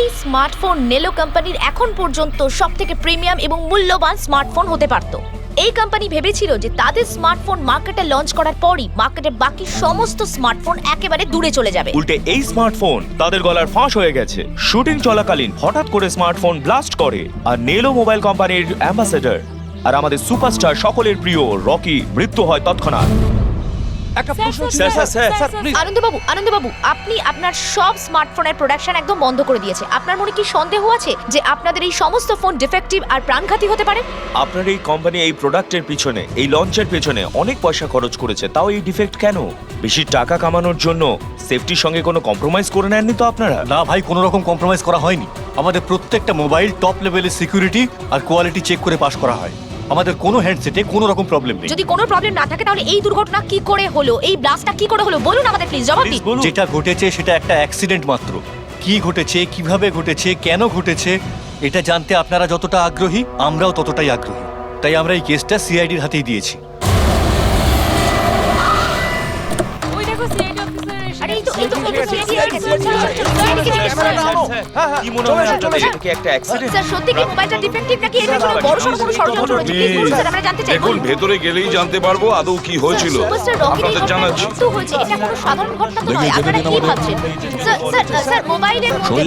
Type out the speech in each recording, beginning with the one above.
এই স্মার্টফোন নেলো কোম্পানির এখন পর্যন্ত সবথেকে প্রিমিয়াম এবং মূল্যবান স্মার্টফোন হতে পারত। এই কোম্পানি ভেবেছিল যে তাদের স্মার্টফোন মার্কেটে লঞ্চ করার পরই মার্কেটের বাকি সমস্ত স্মার্টফোন একেবারে দূরে চলে যাবে। উল্টে এই স্মার্টফোন তাদের গলার ফাঁস হয়ে গেছে। শুটিং চলাকালীন হঠাৎ করে স্মার্টফোন ব্লাস্ট করে, আর নেলো মোবাইল কোম্পানির অ্যাম্বাসেডর আর আমাদের সুপারস্টার সকলের প্রিয় রকি মৃত্যু হয় তৎক্ষণাৎ। আনন্দবাবু, আপনি আপনার সব স্মার্টফোনের প্রোডাকশন একদম বন্ধ করে দিয়েছে। আপনার মনে কি সন্দেহ আছে যে আপনাদের এই সমস্ত ফোন ডিফেক্টিভ আর প্রাণঘাতী হতে পারে? আপনার এই কোম্পানি এই প্রোডাক্টের পিছনে, এই লঞ্চের পেছনে অনেক পয়সা খরচ করেছে, তাও এই ডিফেক্ট কেন? বেশি টাকা কামানোর জন্য সেফটির সঙ্গে কোনো কম্প্রোমাইজ করে নেননি তো আপনারা? না ভাই, কোনো রকম কম্প্রোমাইজ করা হয়নি। আমাদের প্রত্যেকটা মোবাইল টপ লেভেলের সিকিউরিটি আর কোয়ালিটি চেক করে পাস করা হয়। আমাদের কোনো হ্যান্ডসেটে কোনো রকম প্রবলেম নেই। যদি কোনো প্রবলেম না থাকে তাহলে এই দুর্ঘটনা কি করে হলো, এই ব্লাস্টটা কি করে হলো বলুন আমাদের, প্লিজ জবাব দিন। যেটা ঘটেছে সেটা একটা অ্যাক্সিডেন্ট মাত্র। কি ঘটেছে, কিভাবে ঘটেছে, কেন ঘটেছে, এটা জানতে আপনারা যতটা আগ্রহী আমরাও ততটাই আগ্রহী। তাই আমরা এই কেসটা সিআইডির হাতেই দিয়েছি। আরে এই তো কি মনে হয় আপনাদের এটা কি একটা অ্যাক্সিডেন্ট? স্যার, সত্যি কি মোবাইলটা ডিফেক্টিভ নাকি এটা কোনো বড়সড় কোনো ষড়যন্ত্র রয়েছে? প্লিজ বলুন স্যার, আমরা জানতে চাই। দেখুন, ভেতরে গেলেই জানতে পারবো আদৌ কি হয়েছিল। সুপারস্টার রকির আপনাদের জানাচ্ছি। মৃত্যু হয়েছে, এটা কোনো সাধারণ ঘটনা তো নয়। আপনারা কি ভাবছেন? স্যার, মোবাইলের মধ্যে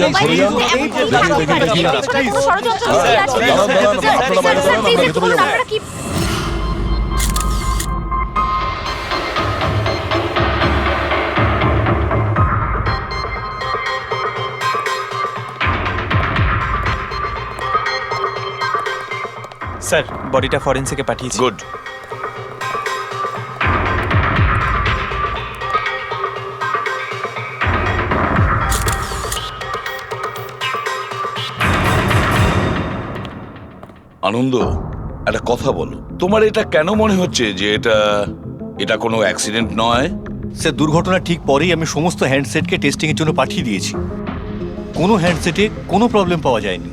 এমন কি থাকতে পারে? এর কোনো ষড়যন্ত্র লুকিয়ে আছে? স্যার, প্লিজ একটু বলুন আপনারা কি? স্যার, বডিটা ফরেন্সিকে পাঠিয়েছি। গুড। আনন্দ, একটা কথা বলো, তোমার এটা কেন মনে হচ্ছে যে এটা কোনো অ্যাক্সিডেন্ট নয়? স্যার, দুর্ঘটনা ঠিক পরেই আমি সমস্ত হ্যান্ডসেটকে টেস্টিং এর জন্য পাঠিয়ে দিয়েছি। কোনো হ্যান্ডসেটে কোনো প্রবলেম পাওয়া যায়নি।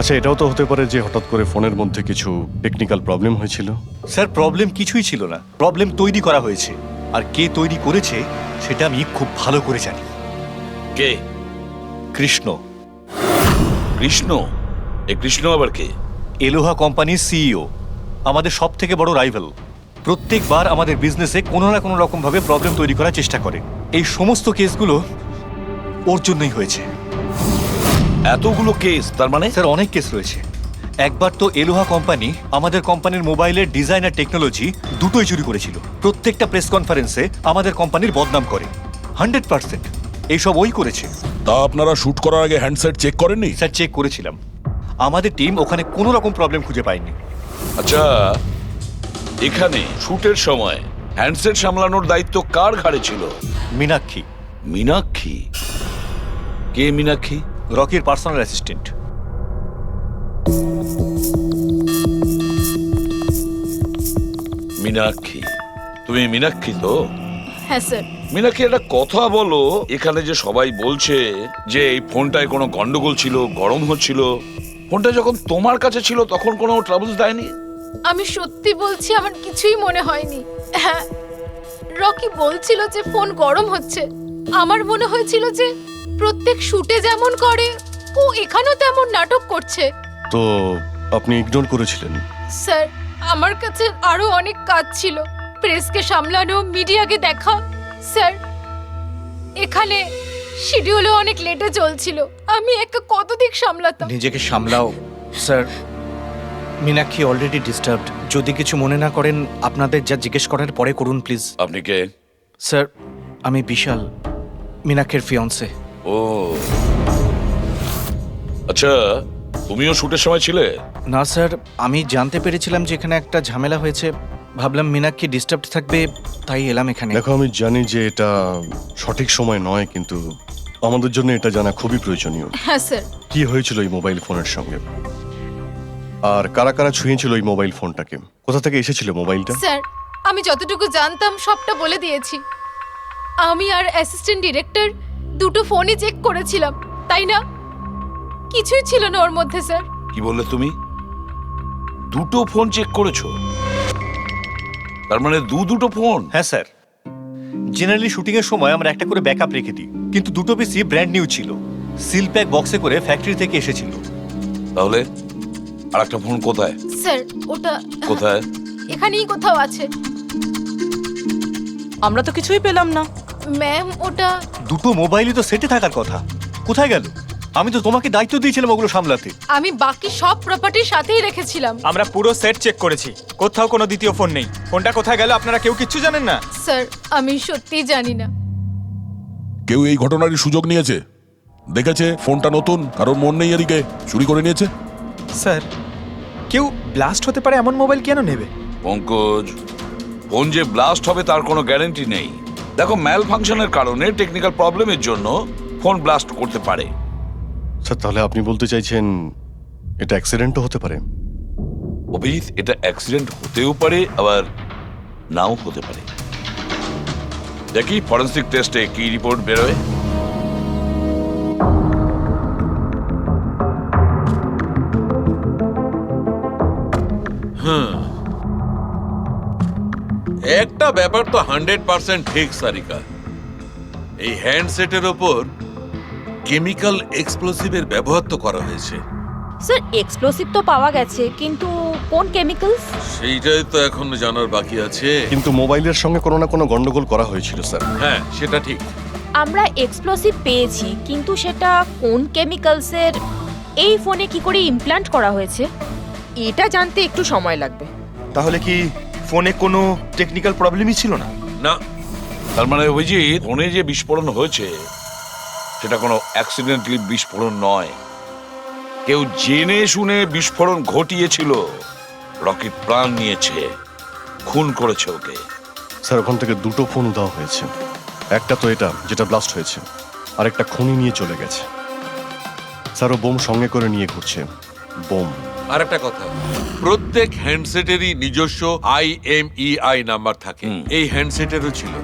আচ্ছা, এটাও তো হতে পারে যে হঠাৎ করে ফোনের মধ্যে কিছু টেকনিক্যাল প্রবলেম হয়েছিল। স্যার, প্রবলেম কিছুই ছিল না। প্রবলেম তৈরি করা হয়েছে, আর কে তৈরি করেছে সেটা আমি খুব ভালো করে জানি। কে? কৃষ্ণ। কৃষ্ণ? এই কৃষ্ণ আবার কে? এলোহা কোম্পানির সিইও, আমাদের সব থেকে বড় রাইভাল। প্রত্যেকবার আমাদের বিজনেসে কোনো না কোনো রকম ভাবে প্রবলেম তৈরি করার চেষ্টা করে। এই সমস্ত কেসগুলো ওর জন্যই হয়েছে। এতগুলো কেস? তার মানে স্যার, অনেক কেস রয়েছে। একবার তো এলোহা কোম্পানি আমাদের কোম্পানির মোবাইলের ডিজাইন আর টেকনোলজি দুটোই চুরি করেছিল। প্রত্যেকটা প্রেস কনফারেন্সে আমাদের কোম্পানির বদনাম করে। 100% এইসব ওই করেছে। তা আপনারা শুট করার আগে হ্যান্ডসেট চেক করেননি? স্যার, চেক করেছিলাম। আমাদের টিম ওখানে কোনো রকম প্রবলেম খুঁজে পায়নি। আচ্ছা, এখানে শুটের সময় হ্যান্ডসেট সামলানোর দায়িত্ব কার ঘাড়ে ছিল? মীনাক্ষী। মীনাক্ষী? কে মীনাক্ষী? রকির পার্সোনাল অ্যাসিস্ট্যান্ট। মীনাক্ষী? তুমি মীনাক্ষী তো? হ্যাঁ স্যার। মীনাক্ষী, একটা কথা বলো, এখানে যে সবাই বলছে যে এই ফোনটায় কোনো গন্ডগোল ছিল, গরম হচ্ছিল, ফোনটা যখন তোমার কাছে ছিল তখন কোনো ট্রাবলস দেয়নি? আমি সত্যি বলছি, আমার কিছুই মনে হয়নি। হ্যাঁ, রকি বলছিল যে ফোন গরম হচ্ছে। আমার মনে হয়েছিল যে প্রত্যেক শুটে যেমন করে ও এখানেও তেমন নাটক করছে। তো আপনি ইগনোর করেছিলেন? স্যার, আমার কাছে আরো অনেক কাজ ছিল। প্রেসকে সামলানো, মিডিয়াকে দেখা। স্যার, এখানে শিডিউলও অনেক লেটে চলছিল। আমি একা কত দিক সামলাতাম। নিজেকে সামলাও স্যার। Meenakshi already disturbed. যদি কিছু মনে না করেন, আপনাদের যা জিজ্ঞেস করার পরে করুন প্লিজ। আপনি কে? স্যার, আমি বিশাল, মীনাক্ষীর ফিয়ন্সে। ও আচ্ছা, তুমিও শুটের সময় ছিলে? না স্যার, আমি জানতে পেরেছিলাম যে এখানে একটা ঝামেলা হয়েছে। ভাবলাম মীনাক্ষী ডিস্টার্বড থাকবে, তাই এলাম এখানে। দেখো, আমি জানি যে এটা সঠিক সময় নয়, কিন্তু আমাদের জন্য এটা জানা খুবই প্রয়োজনীয়। হ্যাঁ স্যার। কি হয়েছিল এই মোবাইল ফোনের সঙ্গে, আর কারা কারা ছুঁয়েছিল এই মোবাইল ফোনটাকে, কোথা থেকে এসেছিল মোবাইলটা? স্যার, আমি যতটুকু জানতাম সবটা বলে দিয়েছি। আমি আর অ্যাসিস্ট্যান্ট ডিরেক্টর দুটো ফোনই চেক করেছিলাম, তাই না? কিছুই ছিল না ওর মধ্যে স্যার। কি বললে তুমি? দুটো ফোন চেক করেছো? তার মানে দুটো ফোন? হ্যাঁ স্যার, জেনারেলি শুটিং এর সময় আমরা একটা করে ব্যাকআপ রেখে দিই, কিন্তু দুটো পিসি ব্র্যান্ড নিউ ছিল। সিল প্যাক বক্সে করে ফ্যাক্টরি থেকে এসেছিল। তাহলে আর একটা ফোন কোথায়? স্যার ওটা কোথায়? এখানেই কোথাও আছে। আমরা তো কিছুই পেলাম না। ম্যাম ওটা দুটো মোবাইলই তো সেটে থাকার কথা, কোথায় গেল? আমি তো তোমাকে দায়িত্ব দিয়েছিলাম ওগুলো সামলাতে। আমি বাকি সব প্রপার্টির সাথেই রেখেছিলাম। আমরা পুরো সেট চেক করেছি, কোথাও কোনো দ্বিতীয় ফোন নেই। ফোনটা কোথায় গেল আপনারা কেউ কিচ্ছু জানেন না? স্যার আমি সত্যিই জানি না। কেউ এই ঘটনার সুযোগ নিয়েছে? দেখেছে ফোনটা নতুন, কারোর মন নেই এদিকে, চুরি করে নিয়েছে? স্যার কেউ ব্লাস্ট হতে পারে এমন মোবাইল কেন নেবে? পঙ্কজ, ফোন যে ব্লাস্ট হবে তার কোনো গ্যারান্টি নেই। দেখো, ম্যাল ফাংশনের কারণে, টেকনিক্যাল প্রবলেমের জন্য ফোন ব্লাস্ট করতে পারে। স্যার তাহলে আপনি বলতে চাইছেন এটা অ্যাক্সিডেন্টও হতে পারে? অভিজিৎ, এটা অ্যাক্সিডেন্ট হতেও পারে, আবার নাও হতে পারে। দেখি ফরেন্সিক টেস্টে কি রিপোর্ট বেরোয়। একটা ব্যাপার তো 100% ঠিক সারিকা, এই হ্যান্ডসেটের ওপর কেমিক্যাল এক্সপ্লোসিভের ব্যবহার তো করা হয়েছে। স্যার এক্সপ্লোসিভ তো পাওয়া গেছে, কিন্তু কোন কেমিক্যালস? সেইটাই তো এখনো জানার বাকি আছে। কিন্তু মোবাইলের সঙ্গে কোনো না কোনো গন্ডগোল করা হয়েছিল স্যার। হ্যাঁ, সেটা ঠিক। আমরা এক্সপ্লোসিভ পেয়েছি, কিন্তু সেটা কোন কেমিক্যালসের, এই ফোনে কি করে ইমপ্ল্যান্ট করা হয়েছে, এটা জানতে একটু সময় লাগবে। তাহলে কি ফোনে কোনো টেকনিক্যাল প্রবলেমই ছিল না? না, তার মানে অভিজিৎ, ফোনে যে বিস্ফোরণ হয়েছে সেটা কোনো অ্যাক্সিডেন্টালি বিস্ফোরণ নয়। কেউ জেনে শুনে বিস্ফোরণ ঘটিয়েছিল, রকির প্রাণ নিয়েছে, খুন করেছে ওকে। স্যার ওখান থেকে দুটো ফোন উধাও হয়েছে। একটা তো এটা যেটা ব্লাস্ট হয়েছে, আর একটা খুনি নিয়ে চলে গেছে। স্যার ও বোম সঙ্গে করে নিয়ে ঘুরছে, বোম। আর একটা কথা, প্রত্যেক হ্যান্ডসেটেরই নিজস্ব IMEI নাম্বার থাকে। এই হ্যান্ডসেটেরও ছিল,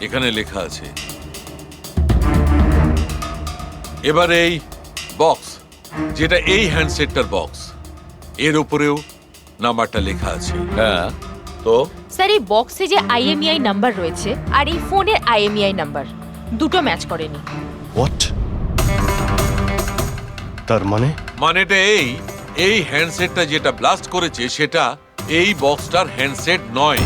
এখানে লেখা আছে। এবার এই বক্স, যেটা এই হ্যান্ডসেটটার বক্স, এর উপরেও নাম্বারটা লেখা আছে। হ্যাঁ, তো স্যার এই বক্সে যে IMEI নাম্বার রয়েছে আর এই ফোনের IMEI নাম্বার দুটো ম্যাচ করেনি। হোয়াট? তার মানে? মানেটা এই হ্যান্ডসেটটা যেটা ব্লাস্ট করেছে সেটা এই বক্সটার হ্যান্ডসেট নয়।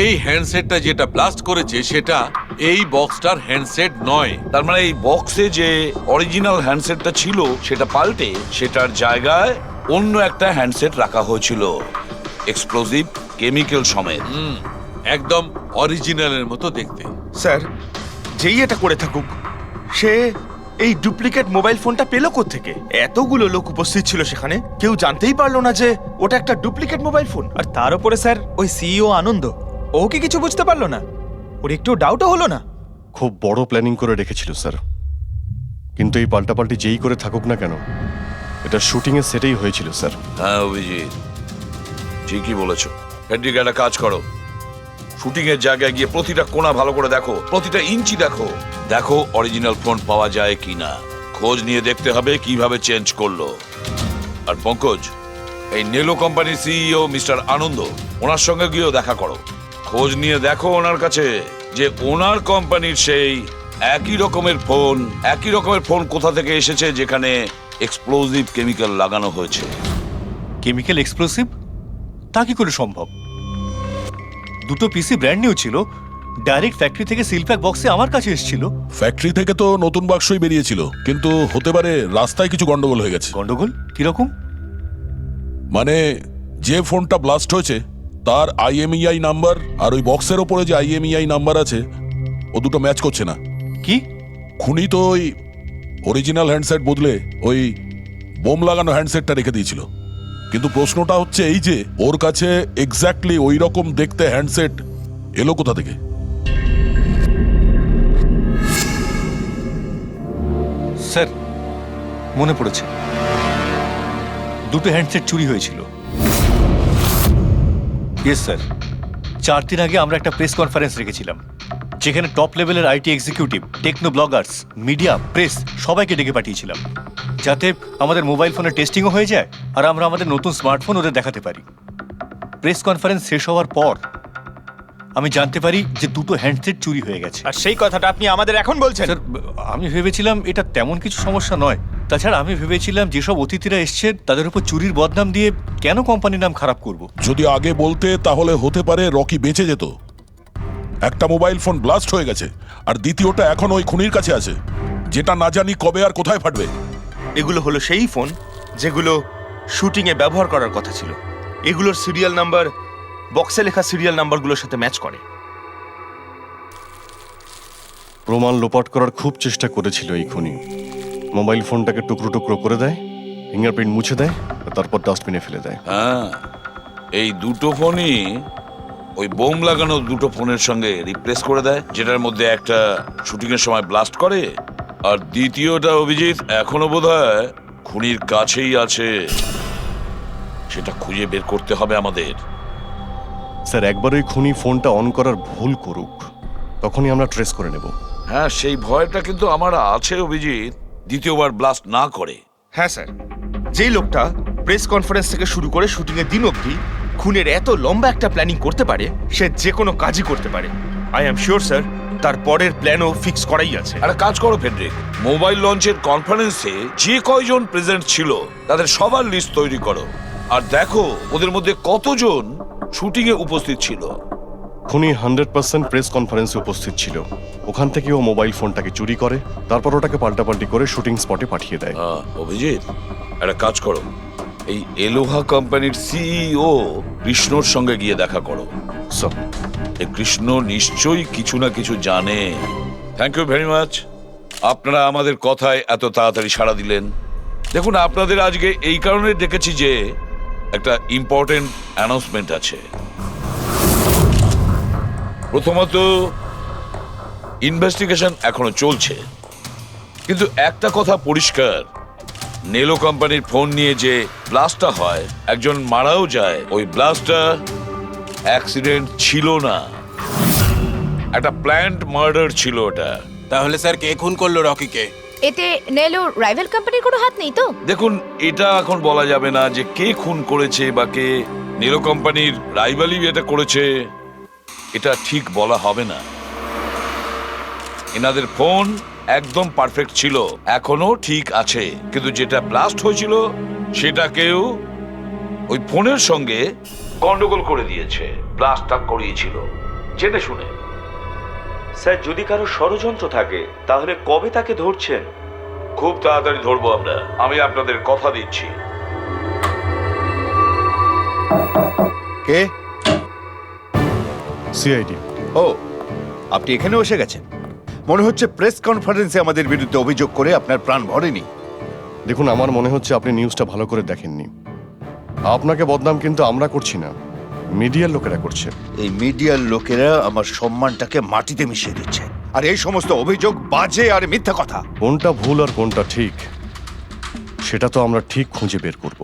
এই হ্যান্ডসেটটা যেটা ব্লাস্ট করেছে সেটা এই বক্সটার হ্যান্ডসেট নয়। তার মানে এই বক্সে যে অরিজিনাল হ্যান্ডসেটটা ছিল সেটা পাল্টে সেটার জায়গায় অন্য একটা হ্যান্ডসেট রাখা হয়েছিল, এক্সপ্লোসিভ কেমিক্যাল সমেত। একদম অরিজিনালের মতো দেখতে। স্যার যেই এটা করে থাকুক, সে এই ডুপ্লিকেট মোবাইল ফোনটা পেল কোত্থেকে? এতগুলো লোক উপস্থিত ছিল সেখানে, কেউ জানতেই পারলো না যে ওটা একটা ডুপ্লিকেট মোবাইল ফোন। আর তার উপরে স্যার ওই সিইও আনন্দ, ও কি কিছু বুঝতে পারলো না? ওর একটু ডাউটও হলো না? খুব বড় প্ল্যানিং করে রেখেছিল স্যার। কিন্তু এই পাল্টাপাল্টি যেই করে থাকুক না কেন, এটা শুটিং এর সেটেই হয়েছিল স্যার। হ্যাঁ অভিজিৎ, ঠিকই বলেছো। ফেডরিক, একটা কাজ করো, শুটিং এর জায়গায় গিয়ে প্রতিটা কোণা ভালো করে দেখো, প্রতিটা ইঞ্চি দেখো, দেখো অরিজিনাল ফোন পাওয়া যায় কিনা। খোঁজ নিয়ে দেখতে হবে কিভাবে চেঞ্জ করলো। আর পঙ্কজ, এই নেলো কোম্পানির সিইও মিস্টার আনন্দ, ওনার সঙ্গে গিয়েও দেখা করো। খোঁজ নিয়ে দেখো ওনার কাছে যে ওনার কোম্পানির সেই একই রকমের ফোন কোথা থেকে এসেছে যেখানে এক্সপ্লোসিভ কেমিক্যাল লাগানো হয়েছে। Chemical explosive? তা কি করে সম্ভব? দুটো পিসি ব্র্যান্ড নিউ ছিল, ডাইরেক্ট ফ্যাক্টরি থেকে সিল প্যাক বক্সে আমার কাছে এসেছিল। ফ্যাক্টরি থেকে তো নতুন বাক্সই বেরিয়েছিল, কিন্তু হতে পারে রাস্তায় কিছু গন্ডগোল হয়ে গেছে। গন্ডগোল কিরকম? মানে যে ফোনটা ব্লাস্ট হয়েছে তার IMEI নাম্বার আর ওই বক্সের ওপরে যে IMEI নাম্বার আছে ও দুটো ম্যাচ করছে না। কি? খুনি তো ওই অরিজিনাল হ্যান্ডসেট বদলে ওই বোম লাগানো হ্যান্ডসেটটা রেখে দিয়েছিল। কিন্তু প্রশ্নটা হচ্ছে এই যে ওর কাছে এক্স্যাক্টলি ওই রকম দেখতে হ্যান্ডসেট এলো কোথা থেকে? স্যার মনে পড়েছে, দুটো হ্যান্ডসেট চুরি হয়েছিল। ইয়েস স্যার, 4 দিন আগে আমরা একটা প্রেস কনফারেন্স রেখেছিলাম, যেখানে টপ লেভেলের IT executive, techno bloggers, media, press সবাইকে ডেকে পাঠিয়েছিলাম, যাতে আমাদের মোবাইল ফোনের টেস্টিংও হয়ে যায় আর আমরা আমাদের নতুন স্মার্টফোন ওদের দেখাতে পারি। প্রেস কনফারেন্স শেষ হওয়ার পর আমি জানতে পারি যে দুটো হ্যান্ডসেট চুরি হয়ে গেছে। আর সেই কথাটা আপনি আমাদের এখন বলছেন? স্যার, আমি ভেবেছিলাম এটা তেমন কিছু সমস্যা নয়। তাছাড়া আমি ভেবেছিলাম যেসব অতিথিরা এসছেন তাদের উপর চুরির বদনাম দিয়ে কেন কোম্পানির নাম খারাপ করব। যদি আগে বলতে তাহলে হতে পারে রকি বেঁচে যেত। একটা মোবাইল ফোন ব্লাস্ট হয়ে গেছে, আর দ্বিতীয়টা এখন ওই খুনির কাছে আছে, যেটা না জানি কবে আর কোথায় ফাটবে। এগুলো হলো সেই ফোন যেগুলো শুটিংয়ে ব্যবহার করার কথা ছিল। এগুলোর সিরিয়াল নাম্বার বক্সে লেখা সিরিয়াল নাম্বারগুলোর সাথে ম্যাচ করে। প্রমাণ লোপাট করার খুব চেষ্টা করেছিল এই খুনি। মোবাইল ফোনটাকে টুকরো টুকরো করে দেয়, ফিঙ্গারপ্রিন্ট মুছে দেয়, আর তারপর ডাস্টবিনে ফেলে দেয়। হ্যাঁ, এই দুটো ফোনই ওই বোম লাগানো দুটো ফোনের সঙ্গে রিপ্লেস করে দেয়, যেটার মধ্যে একটা শুটিং এর সময় ব্লাস্ট করে, আর দ্বিতীয়টা অভিজিৎ এখনো বোধহয় খুনির কাছেই আছে। সেটা খুঁজে বের করতে হবে আমাদের। স্যার, একবার ওই খুনি ফোনটা অন করার ভুল করুক, তখনই আমরা ট্রেস করে নেব। হ্যাঁ, সেই ভয়টা কিন্তু আমার আছে অভিজিৎ, দ্বিতীয়বার ব্লাস্ট না করে। হ্যাঁ স্যার, যেই লোকটা প্রেস কনফারেন্স থেকে শুরু করে শুটিংয়ের দিন অবধি খুনের এত লম্বা একটা প্ল্যানিং করতে পারে, সে যে কোনো কাজই করতে পারে। আই অ্যাম শিওর স্যার, তার পরের প্ল্যানও ফিক্স করাই আছে। একটা কাজ করো ফেডরিক, মোবাইল লঞ্চের কনফারেন্সে যে কয়জন প্রেজেন্ট ছিল তাদের সবার লিস্ট তৈরি করো, আর দেখো ওদের মধ্যে কতজন শুটিং এ উপস্থিত ছিল। খুনি 100% প্রেস কনফারেন্সে উপস্থিত ছিল। ওখান থেকে ও মোবাইল ফোনটাকে চুরি করে, তারপর ওটাকে পাল্টাপাল্টি করে শুটিং স্পটে পাঠিয়ে দেয়। অভিজিৎ, একটা কাজ করো, এই এলোহা কোম্পানির সিইও কৃষ্ণর সঙ্গে গিয়ে দেখা করো। স্যার, এই কৃষ্ণ নিশ্চয়ই কিছু না কিছু জানে। থ্যাংক ইউ ভেরি মাচ, আপনারা আমাদের কথায় এত তাড়াতাড়ি সাড়া দিলেন। দেখুন, আপনাদের আজকে এই কারণে ডেকেছি যে একটা ইম্পর্টেন্ট অ্যানাউন্সমেন্ট আছে। প্রথমত, ইনভেস্টিগেশন এখনো চলছে, কিন্তু একটা কথা পরিষ্কার, নেলো কোম্পানির ফোন নিয়ে যে ব্লাস্টটা হয়, একজন মারাও যায়। ওই ব্লাস্টটা অ্যাক্সিডেন্ট ছিল না, একটা প্ল্যান্ড মার্ডার ছিল ওটা। তাহলে স্যার কে খুন করলো রকিকে? এতে নেলো রাইভাল কোম্পানির কোনো হাত নেই তো? দেখুন, এটা এখন বলা যাবে না যে কে খুন করেছে বা কে নেলো কোম্পানির রাইভালি এটা করেছে, এটা ঠিক বলা হবে না। এনাদের ফোন একদম পারফেক্ট ছিল, এখনো ঠিক আছে, কিন্তু যেটা ব্লাস্ট হয়েছিল সেটাকেও ওই ফোনের সঙ্গে গন্ডগোল করে দিয়েছে, ব্লাস্টটা করিয়েছিল জেনে শুনে। স্যার, যদি কারো ষড়যন্ত্র থাকে তাহলে কবে তাকে ধরছেন? খুব তাড়াতাড়ি ধরবো আমরা, আমি আপনাদের কথা দিচ্ছি। কে? সিআইডি। ও, আপনি এখানে এসে গেছেন। মনে হচ্ছে প্রেস কনফারেন্সে আমাদের বিরুদ্ধে অভিযোগ করে আপনার প্রাণ ভরেনি। দেখুন, আমার মনে হচ্ছে আপনি নিউজটা ভালো করে দেখেননি। আপনাকে বদনাম কিন্তু আমরা করছি না, মিডিয়ার লোকেরা করছে। এই মিডিয়ার লোকেরা আমার সম্মানটাকে মাটিতে মিশিয়ে দিচ্ছে, আর এই সমস্ত অভিযোগ বাজে আর মিথ্যা কথা। কোনটা ভুল আর কোনটা ঠিক সেটা তো আমরা ঠিক খুঁজে বের করব।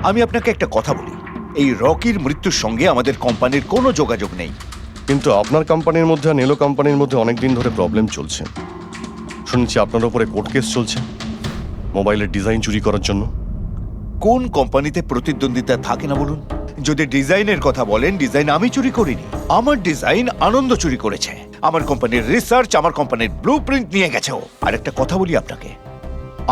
আমি আপনাকে একটা কথা বলি, এই রকির মৃত্যুর সঙ্গে আমাদের কোম্পানির কোনো যোগাযোগ নেই। কিন্তু আপনার কোম্পানির মধ্যে আর নেলো কোম্পানির মধ্যে অনেকদিন ধরে প্রবলেম চলছে। শুনছি আপনার উপরে কোর্ট কেস চলছে মোবাইলের ডিজাইন চুরি করার জন্য। কোন কোম্পানিতে প্রতিদ্বন্দ্বিতা থাকে না বলুন? যদি ডিজাইনের কথা বলেন, ডিজাইন আমি চুরি করিনি, আমার ডিজাইন আনন্দ চুরি করেছে। আমার কোম্পানির রিসার্চ, আমার কোম্পানির ব্লুপ্রিন্ট নিয়ে গেছে ও। আর একটা কথা বলি আপনাকে,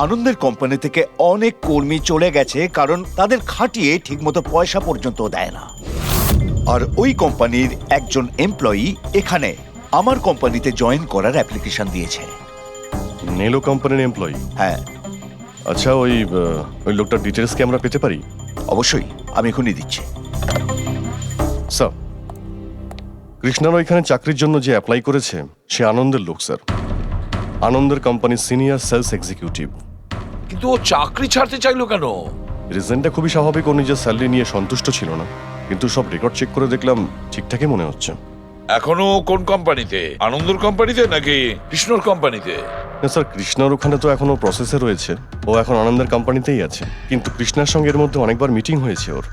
আনন্দের কোম্পানি থেকে অনেক কর্মী চলে গেছে, কারণ তাদের খাটিয়ে ঠিকমতো পয়সা পর্যন্ত দেয় না। আর ওই কোম্পানির একজন এমপ্লয়ি এখানে আমার কোম্পানিতে জয়েন করার অ্যাপ্লিকেশন দিয়েছে। নেলো কোম্পানির এমপ্লয়ি? হ্যাঁ। আচ্ছা, ওই লোকটার ডিটেলস কি আমরা পেতে পারি? অবশ্যই, আমি এখনই দিচ্ছি। স্যার, কৃষ্ণার ওইখানে চাকরির জন্য যে অ্যাপ্লাই করেছে সে আনন্দের লোক স্যার। আনন্দের কোম্পানির সিনিয়র সেলস এক্সিকিউটিভ। কিন্তু ও চাকরি ছাড়তে চাইলো কেন? রিজনটা খুবই স্বাভাবিক, ও নিজের স্যালারি নিয়ে সন্তুষ্ট ছিল না, কিন্তু সব রেকর্ড চেক করে দেখলাম ঠিকঠাকই মনে হচ্ছে। এখনো কোন কোম্পানিতে? আনন্দর কোম্পানিতে নাকি কৃষ্ণর কোম্পানিতে? না স্যার, কৃষ্ণার ওখানে তো এখনো প্রসেসে রয়েছে, ও এখন আনন্দের কোম্পানিতেই আছে। কিন্তু কৃষ্ণার সঙ্গে এর মধ্যে অনেকবার মিটিং হয়েছে ওর।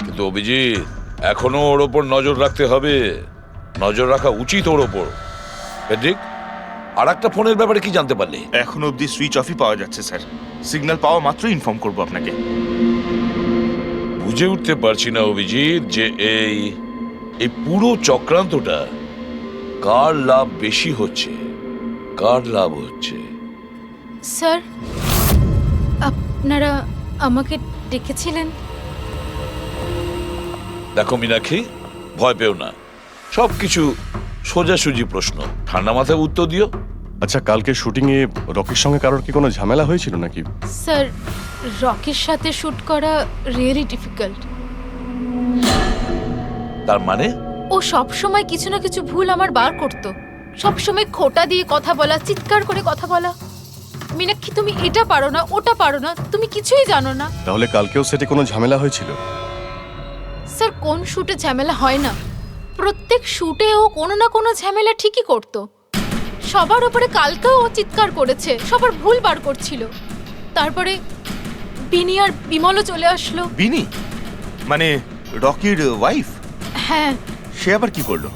কিন্তু অভিজিৎ, এখনো ওর ওপর নজর রাখতে হবে, নজর রাখা উচিত ওর ওপর। ফেডরিক, আর একটা ফোনের ব্যাপারে কি জানতে পারলি? এখন অবধি সুইচ অফই পাওয়া যাচ্ছে স্যার। সিগন্যাল পাওয়া মাত্রই ইনফর্ম করবো আপনাকে। বুঝে উঠতে পারছি না অভিজিৎ যে এই এই পুরো চক্রান্তটা কার লাভ বেশি হচ্ছে, কার লাভ হচ্ছে? স্যার, আপনারা আমাকে ডেকেছিলেন? দেখো মীনাক্ষী, ভয় পেও না, সবকিছু সোজাসুজি প্রশ্ন, ঠান্ডা মাথায় উত্তর দিও। আচ্ছা, কালকে শুটিং এ রকির সঙ্গে কারোর কি কোনো ঝামেলা হয়েছিল নাকি? স্যার, রকির সাথে শুট করা রিয়েলি ডিফিকাল্ট। তার মানে? ও সব সময় কিছু না কিছু ভুল আমার বার করতো। সব সময় খোঁটা দিয়ে কথা বলা, চিৎকার করে কথা বলা। মীনাক্ষী, তুমি এটা পারো না, ওটা পারো না, তুমি কিছুই জানো না। তাহলে কালকেও সেটে কোনো ঝামেলা হয়েছিল? স্যার, কোন শুটে ঝামেলা হয় না? প্রত্যেক শুটে ও কোনো না কোনো ঝামেলা ঠিকই করতো। সবার উপরে কালকেও ও চিৎকার করেছে, সবার ভুল বার করছিল। তারপরে বিনি আর বিমলও চলে আসলো। বিনি মানে রকির ওয়াইফ? হ্যাঁ সে আবার কি করলো?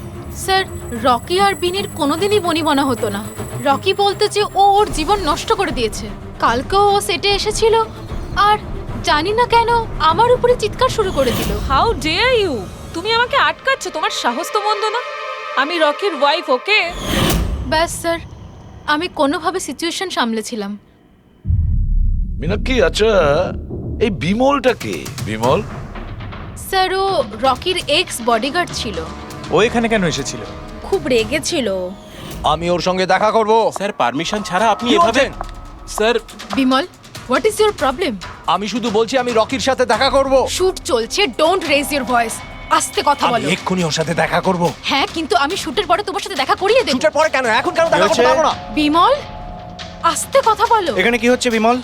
স্যার, রকি আর বিনির কোনোদিনই বনিবনা হতো না। রকি বলতে যে ও ওর জীবন নষ্ট করে দিয়েছে। কালকেও ও সেটে এসেছিল আর জানি না কেন আমার উপরে চিৎকার শুরু করে দিল। How dare you! তুমি আমাকে আটকাচ্ছ? তোমার সাহস তো মন্দ না। আমি রকির ওয়াইফ, ওকে? ব্যাস স্যার, আমি কোনোভাবে সিচুয়েশন সামলেছিলাম। মীনাক্ষী, আচ্ছা এই বিমলটা কে? বিমল? স্যার, ও রকির এক্স বডিগার্ড ছিল। ও এখানে কেন এসেছিল? খুব রেগেছিল। আমি ওর সঙ্গে দেখা করব। স্যার, পারমিশন ছাড়া আপনি কি এভাবে? বলছেন? Sir, Bimal, what is your problem? আমি শুধু বলছি আমি রকির সাথে দেখা করব। শুট চলছে, ডোন্ট রেজ ইওর ভয়েস। আস্তে কথা আমি বলো। এক্ষুনি ওর সাথে দেখা করব। হ্যাঁ, কিন্তু আমি শুটের পরে তোমার সাথে দেখা করিয়ে দেব। শুটের পরে কেন? এখন কেন দেখা করতে পারবো না? বিমল, আস্তে কথা বলো। এখানে কি হচ্ছে বিমল?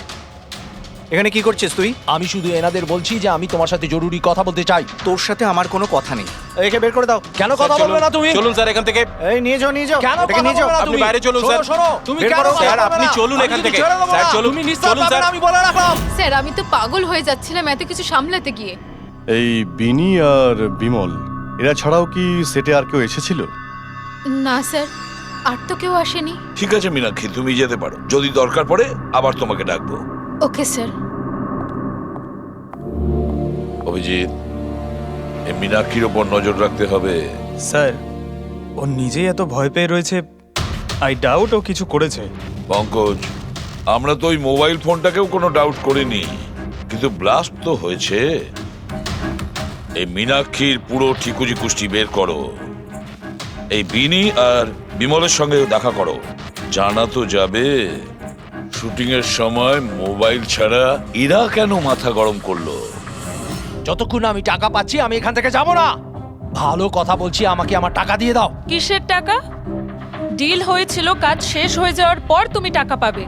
এখানে কি করছিস তুই? আমি শুধু এনাদের বলছি যে আমি তোমার সাথে জরুরি কথা বলতে চাই। তোর সাথে আমার কোনো কথা নেই। একে বের করে দাও। কেন কথা বলবে না তুমি? চলুন স্যার এখান থেকে। এই নিয়ে যাও, নিয়ে যাও। কেন কথা বলবে না আপনি তুমি? বাইরে চলুন স্যার। শোনো, তুমি বের কেন করো, কথা স্যার, বলবে আপনি না? চলুন আমি এখান কিন্তু থেকে। ছেড়ে দেবো স্যার, না। চলুন। তুমি নিস্তার চলুন, পাবে স্যার। না, আমি বলে রাখলাম। স্যার, আমি তো পাগল হয়ে যাচ্ছিলাম এত কিছু সামলাতে গিয়ে। এই বিনি আর বিমল এরা ছাড়াও কি সেটে আর কেউ এসেছিল? না স্যার, আর তো কেউ আসেনি। ঠিক আছে মীনাক্ষী, তুমি যেতে পারো। যদি দরকার পড়ে আবার তোমাকে ডাকবো। Okay sir. অভিজিৎ, এই মীনাক্ষীর ওপর নজর রাখতে হবে। স্যার, ও নিজেই এত ভয় পেয়ে রয়েছে। আই ডাউট ও কিছু করেছে। পঙ্কজ, আমরা তো ওই মোবাইল ফোনটাকেও কোনো ডাউট করিনি, কিন্তু ব্লাস্ট তো হয়েছে। এই মীনাক্ষীর পুরো ঠিকুজি কুষ্টি বের করো। এই বিনি আর বিমলের সঙ্গে দেখা করো। জানা তো যাবে শুটিং এর সময় মোবাইল ছাড়া এরা কেন মাথা গরম করলো। যতক্ষণ আমি টাকা পাচ্ছি আমি এখান থেকে যাব না। ভালো কথা বলছি, আমাকে আমার টাকা দিয়ে দাও। কিসের টাকা? ডিল হয়েছিল, কাজ শেষ হয়ে যাওয়ার পর তুমি টাকা পাবে।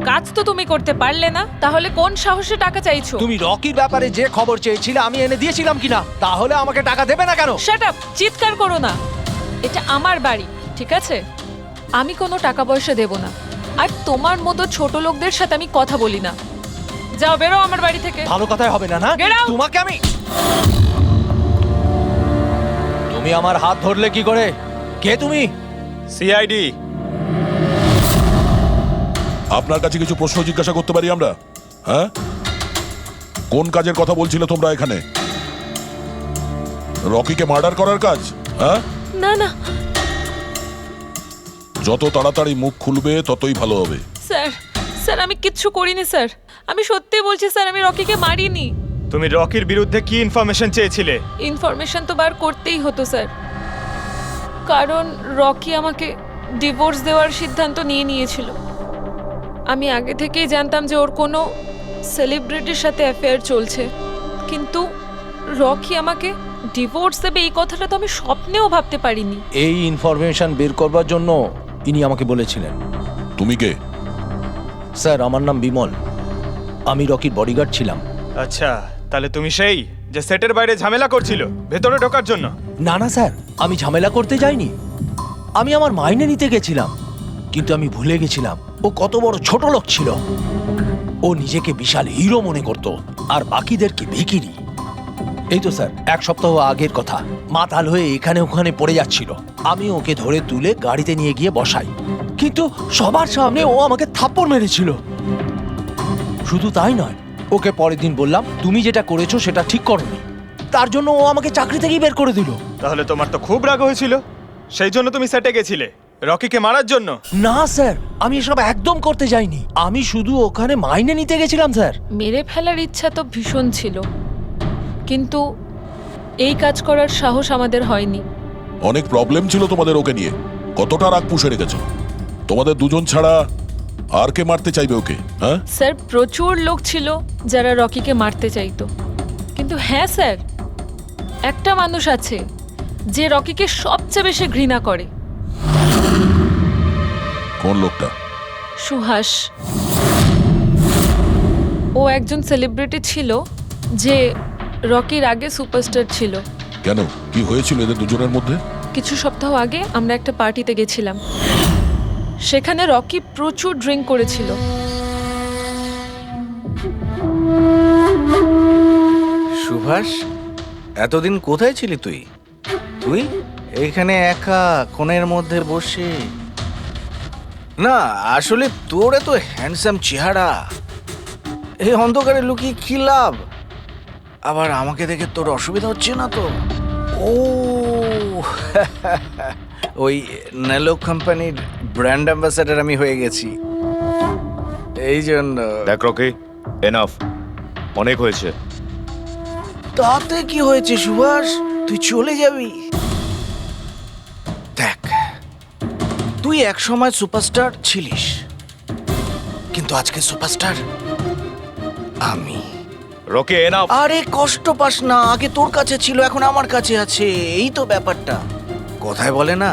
কাজ তো তুমি করতে পারলে না, তাহলে কোন সাহসে টাকা চাইছো? তুমি রকির ব্যাপারে যে খবর চেয়েছিলে আমি এনে দিয়েছিলাম কিনা? তাহলে আমাকে টাকা দেবে না কেন? Shut up! চিৎকার করো না। এটা আমার বাড়ি, ঠিক আছে? আমি কোনো টাকা পয়সা দেব না, আর তোমার মতো ছোট লোকদের সাথে আমি কথা বলি না। যাও, বেরো আমার বাড়ি থেকে। ভালো কথাই হবে না, না? Get out! তোমাকে আমি তুমি আমার হাত ধরলে কি করে? কে তুমি? সিআইডি। আপনার কাছে কিছু প্রশ্ন জিজ্ঞাসা করতে পারি আমরা? হ্যাঁ, কোন কাজের কথা বলছিলে তোমরা এখানে? রকিকে মার্ডার করার কাজ? হ্যাঁ, না না যত তাড়াতাড়ি মুখ খুলবে ততই ভালো হবে। স্যার, স্যার আমি কিচ্ছু করিনি স্যার। আমি সত্যি বলছি স্যার, আমি রকিকে মারিনি। তুমি রকির বিরুদ্ধে কি ইনফরমেশন চেয়েছিলে? ইনফরমেশন তো বার করতেই হতো স্যার, কারণ রকি আমাকে ডিভোর্স দেওয়ার সিদ্ধান্ত নিয়েছিল। আমি আগে থেকেই জানতাম যে ওর কোনো সেলিব্রিটির সাথে অ্যাফেয়ার চলছে, কিন্তু রকি আমাকে ডিভোর্স দেবে এই কথাটা তো আমি স্বপ্নেও ভাবতে পারিনি। এই ইনফরমেশন বের করবার জন্য ইনি আমাকে বলেছিলেন। তুমি কে? স্যার, আমার নাম বিমল, আমি রকির বডিগার্ড ছিলাম। আচ্ছা, তাহলে তুমি সেই যে সেটের বাইরে ঝামেলা করছিল ভেতরে ঢোকার জন্য? না না স্যার, আমি ঝামেলা করতে যাইনি। আমি আমার মাইনে নিতে গেছিলাম, কিন্তু আমি ভুলে গেছিলাম ও কত বড় ছোট লোক ছিল। ও নিজেকে বিশাল হিরো মনে করত আর বাকিদেরকে ভিখিরি। এই তো স্যার, এক সপ্তাহ আগের কথা। মাতাল হয়ে এখানে ওখানে পড়ে যাচ্ছিল। আমি ওকে ধরে তুলে গাড়িতে নিয়ে গিয়ে বসাই, কিন্তু সবার সামনে ও আমাকে থাপ্পড় মেরেছিল। শুধু তাই নয়, ওকে পরের দিন বললাম তুমি যেটা করেছো সেটা ঠিক করোনি। তার জন্য ও আমাকে চাকরি থেকেই বের করে দিল। তাহলে তোমার তো খুব রাগ হয়েছিল, সেই জন্য তুমি সেটে গেছিলে রকিকে মারার জন্য। না স্যার, আমি এসব একদম করতে যাইনি। আমি শুধু ওখানে মাইনে নিতে গেছিলাম স্যার। মেরে ফেলার ইচ্ছা তো ভীষণ ছিল, কিন্তু এই কাজ করার সাহস আমাদের হয়নি। অনেক প্রবলেম ছিল তোমাদের ওকে নিয়ে, কতটা রাগ পুষে রেখেছো। তোমাদের দুজন ছাড়া আর কে মারতে চাইবে ওকে? হ্যাঁ স্যার, প্রচুর লোক ছিল যারা রকিকে মারতে চাইতো, কিন্তু হ্যাঁ স্যার, একটা মানুষ আছে যে রকিকে সবচেয়ে বেশি ঘৃণা করে। কোন লোকটা? সুহাস। ও একজন সেলিব্রিটি ছিল যে রকির আগে সুপারস্টার ছিল। কেন, কি হয়েছিল এদের দুজনের মধ্যে? কিছু সপ্তাহ আগে আমরা একটা পার্টিতে গেছিলাম, সেখানে রকি প্রচুর ড্রিঙ্ক করেছিল। সুভাষ, এতদিন কোথায় ছিলি তুই? তুই এইখানে একা কোণের মধ্যে বসে? না আসলে তোর এত হ্যান্ডসাম চেহারা, এই অন্ধকারে লুকিয়ে কি লাভ? আবার আমাকে দেখে তোর অসুবিধা হচ্ছে না তো? ও ওই নেলো কোম্পানির ব্র্যান্ড অ্যাম্বাসাডার আমি হয়ে গেছি, এই জন্য। দেখ রকি, এনাফ, অনেক হয়েছে। তাতে কি হয়েছে সুভাষ, তুই চলে যাবি? দেখ, তুই এক সময় সুপারস্টার ছিলিস, কিন্তু আজকে সুপারস্টার আমি। Rocky enough. আরে কষ্ট পাস না, আগে তোর কাছে ছিল, এখন আমার কাছে আছে, এই তো ব্যাপারটা। কথায় বলে না,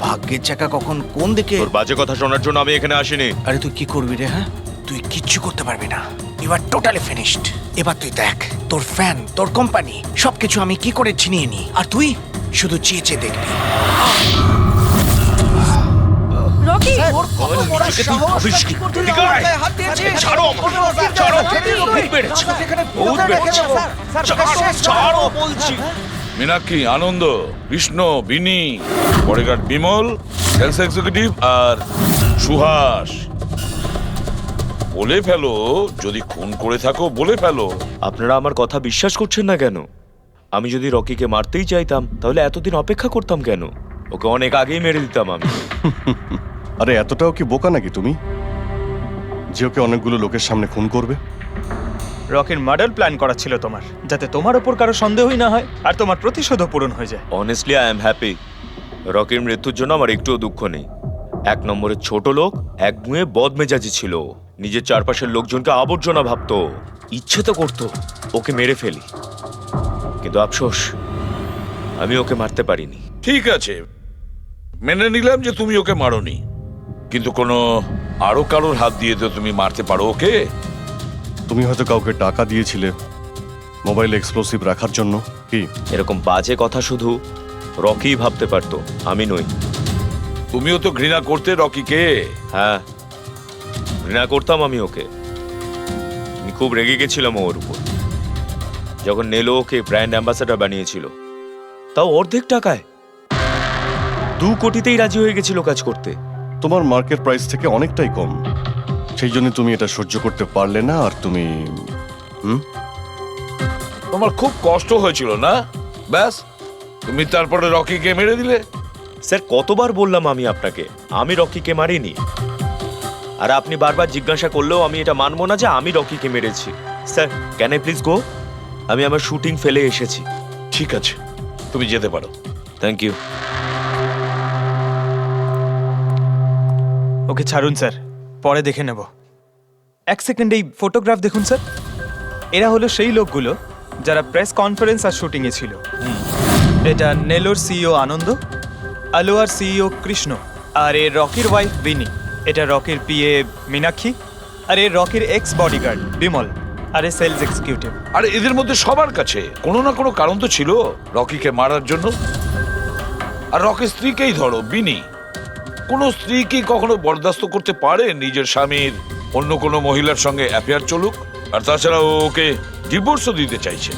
ভাগ্যের চাকা কখন কোন দিকে। তোর বাজে কথা শোনার জন্য আমি এখানে আসিনি। আরে তুই কি করবি রে? হ্যাঁ, তুই কিচ্ছু করতে পারবি না, ইউ আর টোটালি ফিনিশড। এবার তুই দেখ, তোর ফ্যান, তোর কোম্পানি, সবকিছু আমি কি করে ছিনিয়ে নি, আর তুই শুধু চেয়ে চেয়ে দেখবি। রকি, ওর কত বড় সাহস, কি করতে হাত দিয়েছিস? ছাড়ো আমাকে, ছাড়ো। ভূত বেড়েছে, ভূত বেড়েছে। ছাড়ো বলছি। মীনাক্ষী, আনন্দ, কৃষ্ণ, বিনি, বডিগার্ড বিমল, সেলস এক্সিকিউটিভ আর সুহাস। বলে ফেলো, যদি খুন করে থাকো বলে ফেলো। আপনারা আমার কথা বিশ্বাস করছেন না কেন? আমি যদি রকিকে মারতেই চাইতাম তাহলে এতদিন অপেক্ষা করতাম কেন? ওকে অনেক আগেই মেরে দিতাম আমি। আরে এতটাও কি বোকা নাকি তুমি যে ওকে অনেকগুলো লোকের সামনে খুন করবে? রকির মার্ডার প্ল্যান করা ছিল তোমার, যাতে তোমার ওপর কারো সন্দেহই না হয় আর তোমার প্রতিশোধও পূরণ হয়ে যায়। Honestly I am happy. রকির মৃত্যুর জন্য আমার একটুও দুঃখ নেই। এক নম্বরের ছোট লোক, এক গুঁয়ে বদমেজাজি ছিল, নিজের চারপাশের লোকজনকে আবর্জনা ভাবতো, ইচ্ছে তো করতো ওকে মেরে ফেলি, কিন্তু আফসোস আমি ওকে মারতে পারিনি। ঠিক আছে, মেনে নিলাম যে তুমি ওকে মারোনি, কিন্তু কোনো আরো কারোর হাত দিয়ে তো তুমি মারতে পারো ওকে। তুমি হয়তো কাউকে টাকা দিয়েছিলে মোবাইলে এক্সপ্লোসিভ রাখার জন্য। কি এরকম বাজে কথা শুধু রকিই ভাবতে পারতো, আমি নই। তুমিও তো ঘৃণা করতে রকিকে। হ্যাঁ, ঘৃণা করতাম আমি ওকে। আমি খুব রেগে গেছিলাম ওর উপর যখন নেলো ওকে ব্র্যান্ড অ্যাম্বাসাডার বানিয়েছিল, তাও অর্ধেক টাকায়। 2 কোটিতেই রাজি হয়ে গেছিল কাজ করতে। তোমার মার্কেট প্রাইস থেকে অনেকটাই কম, সেই জন্য তুমি এটা সহ্য করতে পারলে না। আর তুমি তোমার খুব কষ্ট হয়েছিল না? ব্যাস, তুমি তারপরে রকিকে মেরে দিলে। স্যার, কতবার বললাম আমি আপনাকে আমি রকিকে মারিনি, আর আপনি বারবার জিজ্ঞাসা করলেও আমি এটা মানবো না যে আমি রকিকে মেরেছি। Sir, can I please go? আমি আমার শুটিং ফেলে এসেছি। ঠিক আছে, তুমি যেতে পারো। Thank you. ওকে ছাড়ুন স্যার, পরে দেখে নেব। এক সেকেন্ড, এই ফটোগ্রাফ দেখুন স্যার। এরা হলো সেই লোকগুলো যারা প্রেস কনফারেন্স আর শুটিংয়ে ছিল। এটা নেলোর সিইও আনন্দ, আলোয়ার সিইও কৃষ্ণ, আর এর রকির ওয়াইফ বিনি। এটা রকির পিএ মীনাক্ষী, আর এর রকির এক্স বডিগার্ড বিমল, আর এর সেলস এক্সিকিউটিভ। আর এদের মধ্যে সবার কাছে কোনো না কোনো কারণ তো ছিল রকিকে মারার জন্য। আর রকির স্ত্রীকেই ধরো, বিনি। কোনো স্ত্রী কি কখনো বরদাস্ত করতে পারে নিজের স্বামীর অন্য কোনো মহিলার সঙ্গে অ্যাফেয়ার চলুক? আর তাছাড়া ওকে ডিভোর্সও দিতে চাইছে।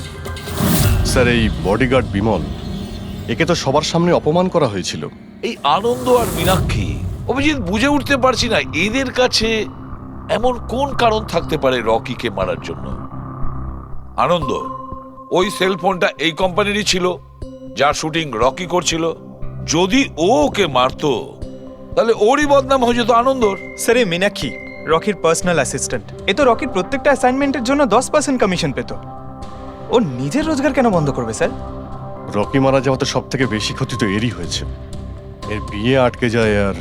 স্যার, এই বডিগার্ড বিমল, একে তো সবার সামনে অপমান করা হয়েছিল। এই আনন্দ আর মীনাক্ষী, অভিজিৎ বুঝে উঠতে পারছি না এদের কাছে এমন কোন কারণ থাকতে পারে রকিকে মারার জন্য। আনন্দ, ওই সেল ফোনটা এই কোম্পানিরই ছিল যার শুটিং রকি করছিল। যদি ও ওকে মারতো তাহলে ওরই বদনাম হয়ে যেত আনন্দর। স্যার এই মীনাক্ষী রকির পার্সোনাল অ্যাসিস্ট্যান্ট, এ তো রকির প্রত্যেকটা অ্যাসাইনমেন্টের জন্য 10% কমিশন পেত। ও নিজের রোজগার কেন বন্ধ করবে স্যার? রকি মারা যাওয়াতে সব থেকে বেশি ক্ষতি তো এরই হয়েছে। এর বিয়ে আটকে যায় আর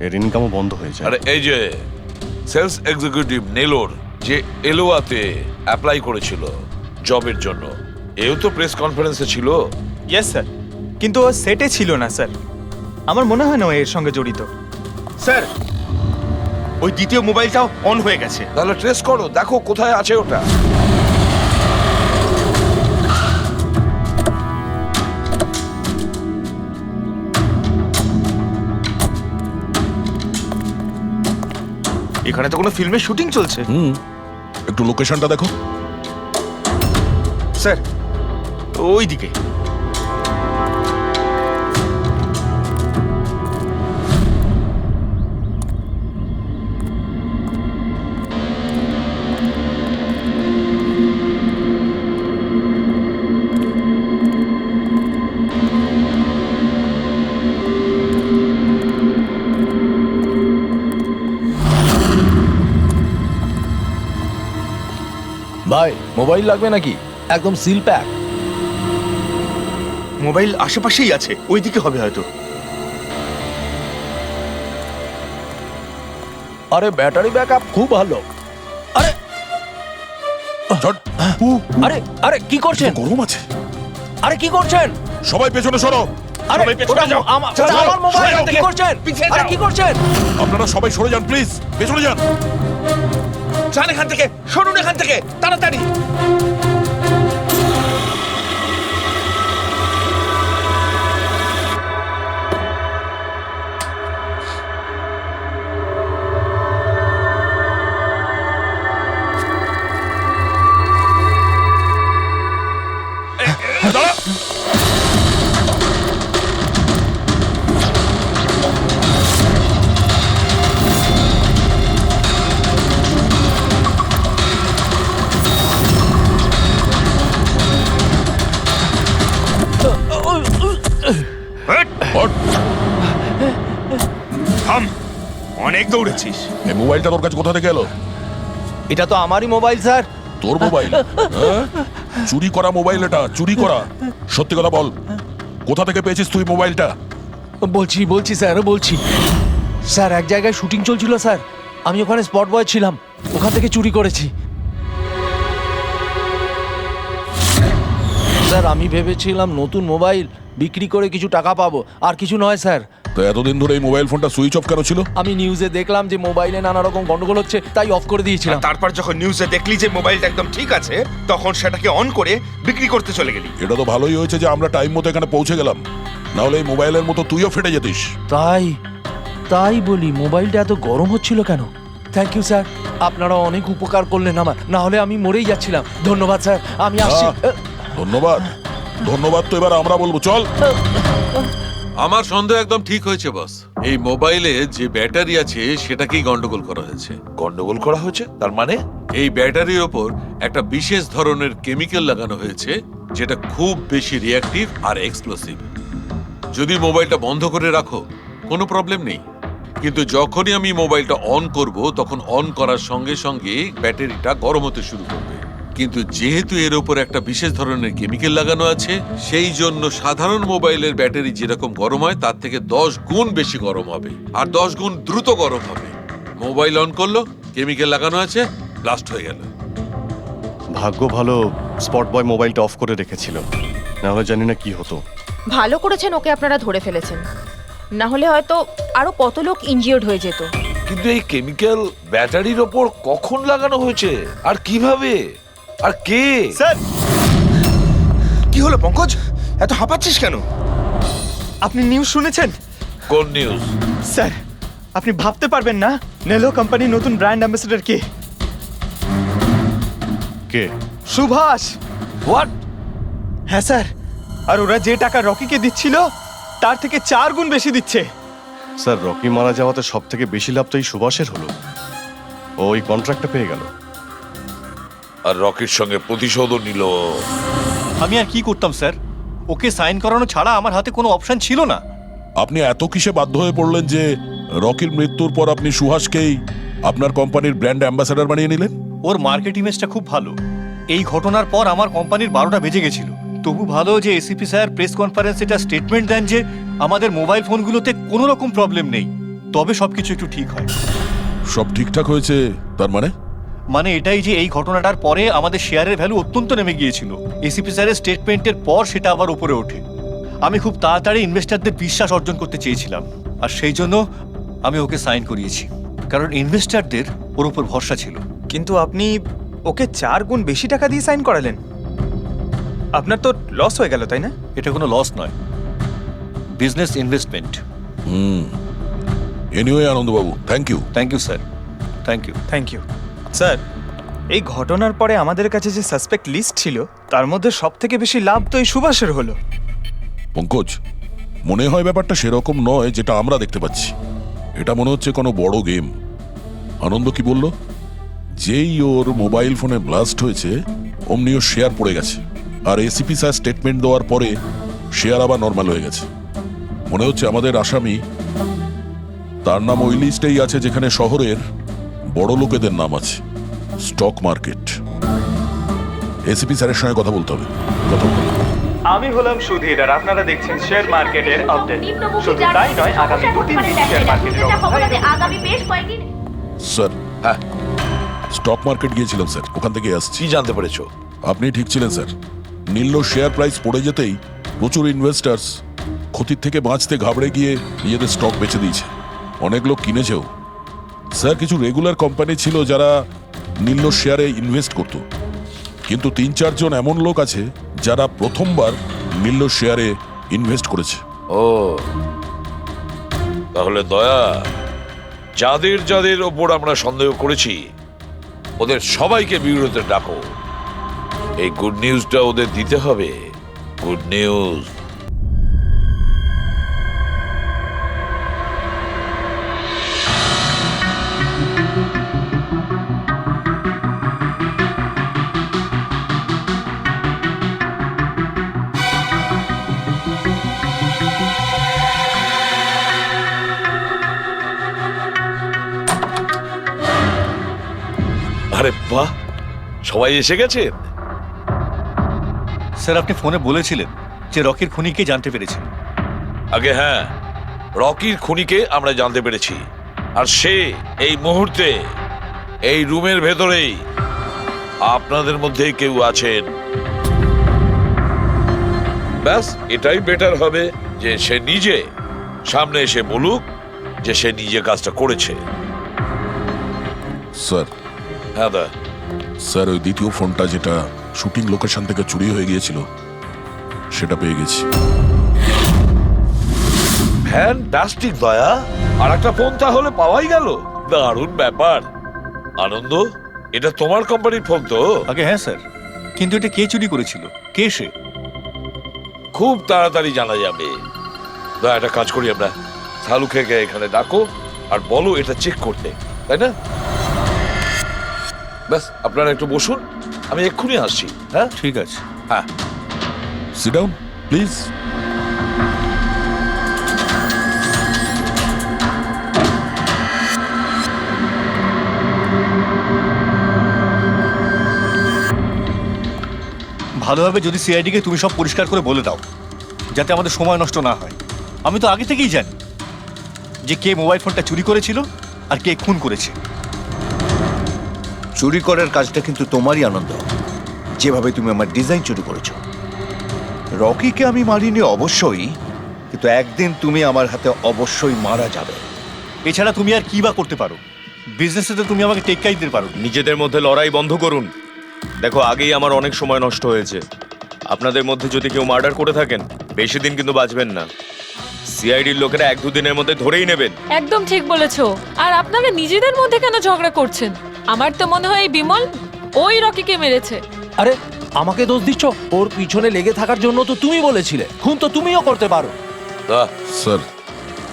এর ইনকামও বন্ধ হয়ে যায়। আরে এই যে সেলস এক্সিকিউটিভ নেলোর যে এলোয়াতে অ্যাপ্লাই করেছিল জবের জন্য, এও তো প্রেস কনফারেন্সে ছিল। ইয়েস স্যার, কিন্তু ও সেটে ছিল না স্যার। আমার মনে হয় না ও এর সঙ্গে জড়িত। স্যার ওই দ্বিতীয় মোবাইলটাও অন হয়ে গেছে। তাহলে ট্রেস করো, দেখো কোথায় আছে ওটা। এখানে তো কোনো ফিল্মের শুটিং চলছে। একটু লোকেশনটা দেখো। স্যার ওই দিকে। ভাই মোবাইল লাগবে নাকি? একদম সিল প্যাক। মোবাইল আশেপাশেই আছে, ওই দিকে হবে হয়তো। আরে ব্যাটারি ব্যাকআপ খুব ভালো। আরে আরে আরে কি করছেন? গরম আছে। আরে কি করছেন? সবাই পেছনে সরো। আরে সবাই পেছনে ওটা যাও। আমার যাও, আমার মোবাইল। সরে যাও কি থেকে। করছেন? পিছিয়ে আরে যাও। কি করছেন? আপনারা সবাই সরে যান প্লিজ, পেছনে যান। যান এখান থেকে, সরুন এখান থেকে তাড়াতাড়ি। থাম, অনেক দৌড়েছিস। এই মোবাইলটা তোর কাছে কোথা থেকে এলো? এটা তো আমারই মোবাইল স্যার। তোর মোবাইল? হ্যাঁ? চুরি করা মোবাইল এটা, চুরি করা। সত্যি কথা বল, কোথা থেকে পেয়েছিস তুই মোবাইলটা? বলছি স্যার, বলছি স্যার, এক জায়গায় শুটিং চলছিল স্যার, আমি ওখানে স্পট বয় ছিলাম, ওখান থেকে চুরি করেছি স্যার। আমি ভেবেছিলাম নতুন মোবাইল বিক্রি করে কিছু টাকা পাবো, আর কিছু নয় স্যার। তো এতদিন ধরে এই মোবাইল ফোনটা সুইচ অফ কেন ছিল? আমি নিউজে দেখলাম যে মোবাইলে নানা রকম গন্ডগোল হচ্ছে, তাই অফ করে দিয়েছিলাম। আর তারপর যখন নিউজে দেখলি যে মোবাইলটা একদম ঠিক আছে, তখন সেটাকে অন করে বিক্রি করতে চলে গেলি। এটা তো ভালোই হয়েছে যে আমরা টাইম মতো এখানে পৌঁছে গেলাম, না হলে এই মোবাইলের মতো তুইও ফেটে যেতিস। তাই বলি মোবাইলটা এত গরম হচ্ছিল কেন? থ্যাংক ইউ স্যার, আপনারা অনেক উপকার করলেন আমার, না হলে আমি মরেই যাচ্ছিলাম। ধন্যবাদ স্যার, আমি আসছি। ধন্যবাদ ধন্যবাদ তো এবার আমরা বলবো, চল। আমার সন্দেহ একদম ঠিক হয়েছে বস। এই মোবাইলে যে ব্যাটারি আছে সেটাকেই গন্ডগোল করা হয়েছে। গন্ডগোল করা হয়েছে তার মানে? এই ব্যাটারির ওপর একটা বিশেষ ধরনের কেমিক্যাল লাগানো হয়েছে যেটা খুব বেশি রিঅ্যাক্টিভ আর এক্সপ্লোসিভ। যদি মোবাইলটা বন্ধ করে রাখো কোনো প্রবলেম নেই, কিন্তু যখনই আমি মোবাইলটা অন করব তখন অন করার সঙ্গে সঙ্গে ব্যাটারিটা গরম হতে শুরু করবে। কিন্তু যেহেতু এর উপর একটা বিশেষ ধরনের কেমিক্যাল লাগানো আছে, সেই জন্য সাধারণ মোবাইলের ব্যাটারি যেরকম গরম হয় তার থেকে 10 গুণ বেশি গরম হবে, আর 10 গুণ দ্রুত গরম হবে। মোবাইল অন করলো, কেমিক্যাল লাগানো আছে, ব্লাস্ট হয়ে গেল। ভাগ্য ভালো স্পট বয় মোবাইলটা অফ করে রেখেছিল, না হলে জানি না কি হতো। ভালো করেছেন ওকে আপনারা ধরে ফেলেছেন, না হলে হয়তো আরো কত লোক ইনজিওর্ড হয়ে যেত। কিন্তু এই কেমিক্যাল ব্যাটারির ওপর কখন লাগানো হয়েছে আর কিভাবে আর কে? স্যার কি হলো পঙ্কজ, এত হাঁপাচ্ছিস কেন? আপনি নিউজ শুনেছেন? কোন নিউজ? স্যার আপনি ভাবতে পারবেন না নেলো কোম্পানির নতুন ব্র্যান্ড অ্যাম্বাসেডর কে? কে? সুভাষ। হোয়াট? হ্যাঁ স্যার, আর ওরা যে টাকা রকিকে দিচ্ছিল তার থেকে 4 গুণ বেশি দিচ্ছে। স্যার রকি মারা যাওয়াতে সব থেকে বেশি লাভ তো এই সুভাষের হলো, ও ওই কন্ট্রাক্টটা পেয়ে গেল। আর রকির সঙ্গে প্রতিশোধও নিল। আমি আর কি করতাম স্যার? ওকে সাইন করানো ছাড়া আমার হাতে কোনো অপশন ছিল না। আপনি এত কিসে বাধ্য হয়ে পড়লেন যে রকির মৃত্যুর পর আপনি সুহাসকেই আপনার কোম্পানির ব্র্যান্ড অ্যাম্বাসেডর বানিয়ে নিলেন? ওর মার্কেট ইমেজটা খুব ভালো। এই ঘটনার পর আমার কোম্পানির 12টা বেজে গেছিল। তবু ভালো যে এসিপি স্যার প্রেস কনফারেন্সে একটা স্টেটমেন্ট দেন যে আমাদের মোবাইল ফোনগুলোতে কোনো রকম প্রবলেম নেই, তবে সবকিছু একটু ঠিক হয়। সব ঠিকঠাক হয়েছে তার মানে? মানে এটাই যে এই ঘটনাটার পরে আমাদের শেয়ারের ভ্যালু অত্যন্ত নেমে গিয়েছিল। এসিপি স্যারের স্টেটমেন্টের পর সেটা আবার উপরে ওঠে। আমি খুব তাড়াতাড়ি ইনভেস্টরদের বিশ্বাস অর্জন করতে চেয়েছিলাম, আর সেই জন্য আমি ওকে সাইন করিয়েছি, কারণ ইনভেস্টরদের ওর উপর ভরসা ছিল। কিন্তু আপনি ওকে 4 গুণ বেশি টাকা দিয়ে সাইন করালেন। আপনার তো লস হয়ে গেল, তাই না? এটা কোনো লস নয়, বিজনেস ইনভেস্টমেন্ট। এনিওয়ে আনন্দবাবু, thank you. Thank you sir, thank you. Thank you sir. এই ঘটনার পরে আমাদের কাছে যে সাসপেক্ট লিস্ট ছিল তার মধ্যে সবথেকে বেশি লাভ তো এই সুভাষের হলো। পঙ্কজ, মনে হয় ব্যাপারটা সেরকম নয় যেটা আমরা দেখতে পাচ্ছি। এটা মনে হচ্ছে কোনো বড় গেম। আনন্দ কি বলল? যেই ওর মোবাইল ফোনে ব্লাস্ট হয়েছে অমনি ওর শেয়ার পড়ে গেছে, আর এসিপি স্যার স্টেটমেন্ট দেওয়ার পরে শেয়ার আবার নর্মাল হয়ে গেছে। মনে হচ্ছে আমাদের আসামি, তার নাম ওই লিস্টেই আছে যেখানে শহরের বড় লোকেদের নাম আছে, স্টক মার্কেট। এসিপি স্যারের সঙ্গে কথা বলতে হবে। কথা বলতে হবে। আমি হলাম সুধীর, আর আপনারা দেখছেন শেয়ার মার্কেটের আপডেট। শুধু তাই নয়, আগামী 2-3 দিন শেয়ার মার্কেটের অবস্থা আগামী বেশ কয়েকদিন। স্যার, হ্যাঁ, স্টক মার্কেট গিয়েছিলাম স্যার, ওখান থেকে আসছি। কি জানতে পেরেছো? আপনি ঠিক ছিলেন স্যার। নীল্য শেয়ার প্রাইস পড়ে যেতেই প্রচুর ইনভেস্টার্স ক্ষতির থেকে বাঁচতে ঘাবড়ে গিয়ে নিজেদের স্টক বেচে দিয়েছে। অনেক লোক কিনেছেও স্যার। কিছু রেগুলার কোম্পানি ছিল যারা নীল্য শেয়ারে ইনভেস্ট করত, কিন্তু 3-4 জন এমন লোক আছে যারা প্রথমবার নীল্য শেয়ারে ইনভেস্ট করেছে। ও, তাহলে দয়া, যাদের যাদের ওপর আমরা সন্দেহ করেছি ওদের সবাইকে বিরুদ্ধে ডাকো। এই গুড নিউজটা ওদের দিতে হবে। Good news. আরে বাহ, সবাই এসে গেছেন। স্যার, আপনি ফোনে বলেছিলেন যে রকির খুনিকে জানতে পেরেছেন। আগে হ্যাঁ, রকির খুনিকে আমরা জানতে পেরেছি, আর সে এই মুহূর্তে এই রুমের ভেতরেই আপনাদের মধ্যেই কেউ আছেন। ব্যাস, এটাই বেটার হবে যে সে নিজে সামনে এসে বলুক যে সে নিজে কাজটা করেছে। স্যার। হ্যাঁ দা। স্যার, ওই দ্বিতীয় ফোনটা যেটা শুটিং লোকেশন থেকে চুরি হয়ে গিয়েছিল সেটা পেয়ে গেছি। ফ্যান্টাস্টিক দয়া, আর একটা ফোন তাহলে পাওয়াই গেল। দারুণ ব্যাপার। আনন্দ, এটা তোমার কোম্পানির ফোন তো? আগে হ্যাঁ স্যার, কিন্তু এটা কে চুরি করেছিল, কে সে? খুব তাড়াতাড়ি জানা যাবে। দয়া, একটা কাজ করি আমরা, শালুকে এখানে ডাকো আর বলো এটা চেক করতে, তাই না? ব্যাস, আপনারা একটু বসুন, আমি এক্ষুনি আসছি। হ্যাঁ ঠিক আছে। হ্যাঁ, সিট ডাউন প্লিজ। ভালোভাবে যদি সিআইডিকে তুমি সব পরিষ্কার করে বলে দাও, যাতে আমাদের সময় নষ্ট না হয়। আমি তো আগে থেকেই জানি যে কে মোবাইল ফোনটা চুরি করেছিল আর কে খুন করেছে। চুরি করার কাজটা কিন্তু তোমারই, আনন্দ। যেভাবে তুমি আমার ডিজাইন চুরি করেছো। রকিকে আমি মারিনি অবশ্যই, কিন্তু একদিন তুমি আমার হাতে অবশ্যই মারা যাবে। এছাড়া তুমি আর কি বা করতে পারো? বিজনেসে তো তুমি আমাকে টেক্কাই দিতে পারো। নিজেদের মধ্যে লড়াই বন্ধ করুন। দেখো, আগেই আমার অনেক সময় নষ্ট হয়েছে। আপনাদের মধ্যে যদি কেউ মার্ডার করে থাকেন, বেশি দিন কিন্তু বাঁচবেন না। সিআইডির লোকেরা 1-2 দিনের মধ্যে ধরেই নেবেন। একদম ঠিক বলেছো। আর আপনারা নিজেদের মধ্যে কেন ঝগড়া করছেন? আমার তো মনে হয় এই বিমল ওই রকিকে মেরেছে। আরে, আমাকে দোষ দিচ্ছ? ওর পিছনে লেগে থাকার জন্য তো তুমি বলেছিলে। খুন তো তুমিও করতে পারো। স্যার,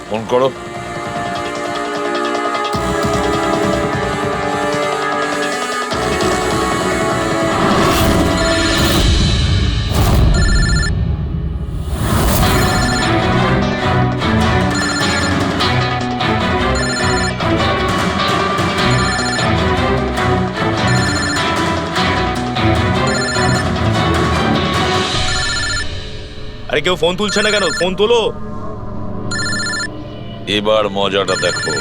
ফোন করো। আরে কেউ ফোন তুলছে না কেন? ফোন তোলো। এবার মজাটা দেখো।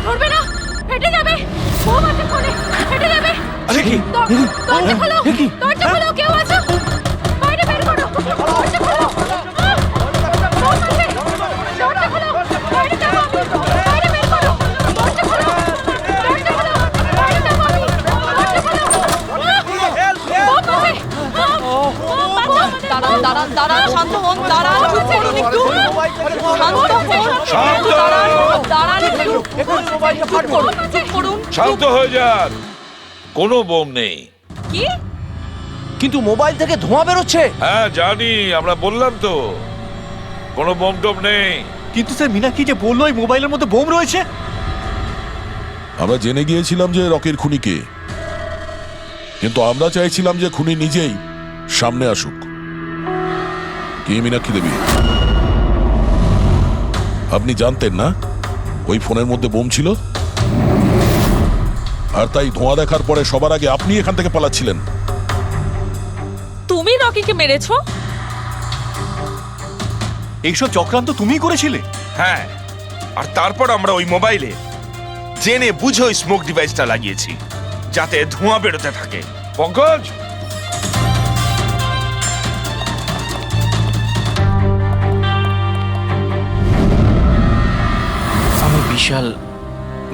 ধরবে না, ফেটে যাবে। বোম আছে ফোনে, ফেটে যাবে। আরে কি? দরজা খোলো, দরজা খোলো, কেউ আছো? বাইরে বের করো, দরজা খোলো। বোম আছে, দরজা খোলো, বাইরে যাবো আমি। বাইরে বের করো, দরজা খোলো, দরজা খোলো, বাইরে যাবো আমি। দরজা খোলো। বোম আছে। দাঁড়ান দাঁড়ান দাঁড়ান, শান্ত হন, দাঁড়ান, চুপ করুন একটু, শান্ত হন, শান্ত! দাঁড়ান একটু, চুপ করুন, চুপ করুন। শান্ত হয়ে যান, কোনো বোম নেই। কি? কিন্তু মোবাইল থেকে ধোঁয়া বেরোচ্ছে। হ্যাঁ জানি, আমরা বললাম তো কোনো বোম টোম নেই। কিন্তু স্যার মীনাক্ষী যে বললো এই মোবাইলের মধ্যে বোম রয়েছে। আমরা জেনে গিয়েছিলাম যে রকির খুনি কে, কিন্তু আমরা চাইছিলাম যে খুনি নিজেই সামনে আসুক। কি মীনাক্ষী দেবী, আপনি জানতেন না ওই ফোনের মধ্যে বোম ছিল? আর তাই ধোঁয়া দেখার পরে সবার আগে আপনি এখান থেকে পালাচ্ছিলেন। তুমি রকিকে মেরেছো? এইসব চক্রান্ত তুমিই করেছিলে? হ্যাঁ, আর তারপর আমরা ওই মোবাইলে জেনে বুঝে ওই স্মোক ডিভাইসটা লাগিয়েছি, যাতে ধোঁয়া বেরোতে থাকে। পঙ্কজ, আমি বিশাল,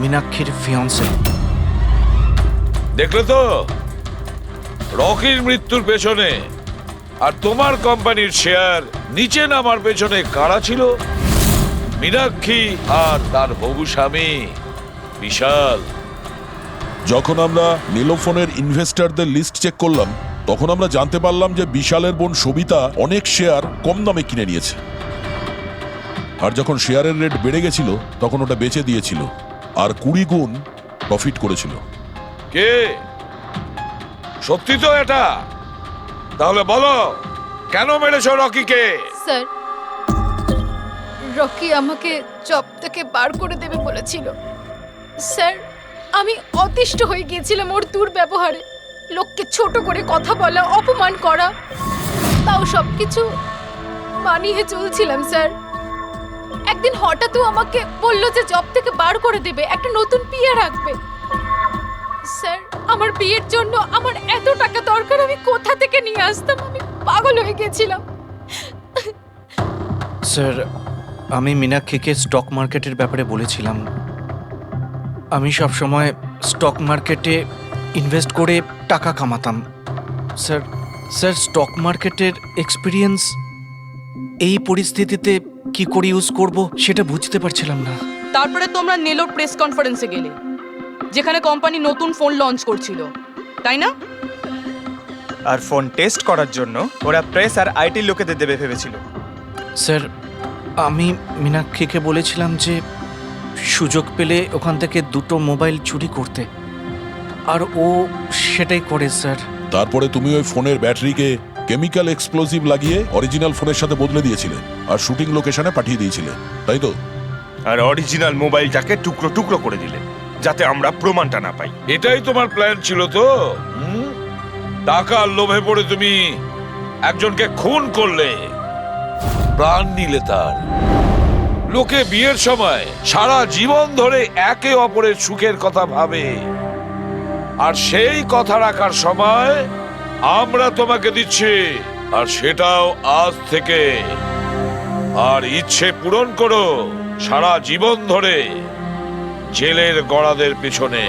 মীনাক্ষীর ফিয়ান্সে। দেখলে তো রকির মৃত্যুর পেছনে আর তোমার কোম্পানির শেয়ার নিচে নামার পেছনে কারা ছিল? মীনাক্ষী আর তার হবু স্বামী বিশাল। যখন আমরা নীলোফোনের ইনভেস্টরদের লিস্ট চেক করলাম, তখন আমরা জানতে পারলাম যে বিশালের বোন সবিতা অনেক শেয়ার কম দামে কিনে নিয়েছে। আর যখন শেয়ারের রেট বেড়ে গেছিল তখন ওটা বেচে দিয়েছিল আর 20 গুণ প্রফিট করেছিল। কে? সত্যি তো এটা? তাহলে বলো, কেন মেরেছো রকিকে? স্যার, রকি আমাকে জব থেকে বার করে দেবে বলেছিল। স্যার, আমি অতিষ্ঠ হয়ে গিয়েছিলাম ওর দুর্ব্যবহারে। লোককে ছোট করে কথা বলা, অপমান করা, তাও সবকিছু মানিয়ে চলছিলাম স্যার। একদিন হঠাৎ ও আমাকে বলল যে জব থেকে বার করে দেবে, একটা নতুন বিয়ে রাখবে। স্যার, আমার বিয়ের জন্য আমার এত টাকা দরকার, আমি কোথা থেকে নিয়ে আসতাম? আমি পাগল হয়ে গেছিলাম। স্যার, আমি মীনাক্ষীকে স্টক মার্কেটের ব্যাপারে বলেছিলাম। আমি সব সময় স্টক মার্কেটে ইনভেস্ট করে টাকা কামাতাম। স্যার, স্টক মার্কেটের এক্সপিরিয়েন্স এই পরিস্থিতিতে কি করে ইউজ করব সেটা বুঝতে পারছিলাম না। তারপরে তোমরা নেলোর প্রেস কনফারেন্সে গেলে, যেখানে কোম্পানি নতুন ফোন লঞ্চ করছিল, তাই না? আর ফোন টেস্ট করার জন্য ওরা প্রেস আর আইটি লোকেদের দেবে ভেবেছিল। স্যার, আমি মীনাক্ষীকে বলেছিলাম যে সুযোগ পেলে ওখান থেকে 2টো মোবাইল চুরি করতে, আর ও সেটাই করে স্যার। তারপরে তুমি ওই ফোনের ব্যাটারিকে কেমিক্যাল এক্সপ্লোসিভ লাগিয়ে অরিজিনাল ফোনের সাথে বদলে দিয়েছিলে আর শুটিং লোকেশনে পাঠিয়ে দিয়েছিলে, তাই তো? আর অরিজিনাল মোবাইলটাকে টুকরো টুকরো করে দিলে, যাতে আমরা প্রমাণটা না পাই। এটাই তোমার প্ল্যান ছিল তো? টাকার লোভে পড়ে তুমি একজনকে খুন করলে, প্রাণ নিলে তার। লোকে বিয়ের সময় সারা জীবন ধরে একে অপরের সুখের কথা ভাবে, আর সেই কথা রাখার সময় আমরা তোমাকে দিচ্ছি, আর সেটাও আজ থেকে। আর ইচ্ছে পূরণ করো সারা জীবন ধরে জেলের গড়াদের পিছনে।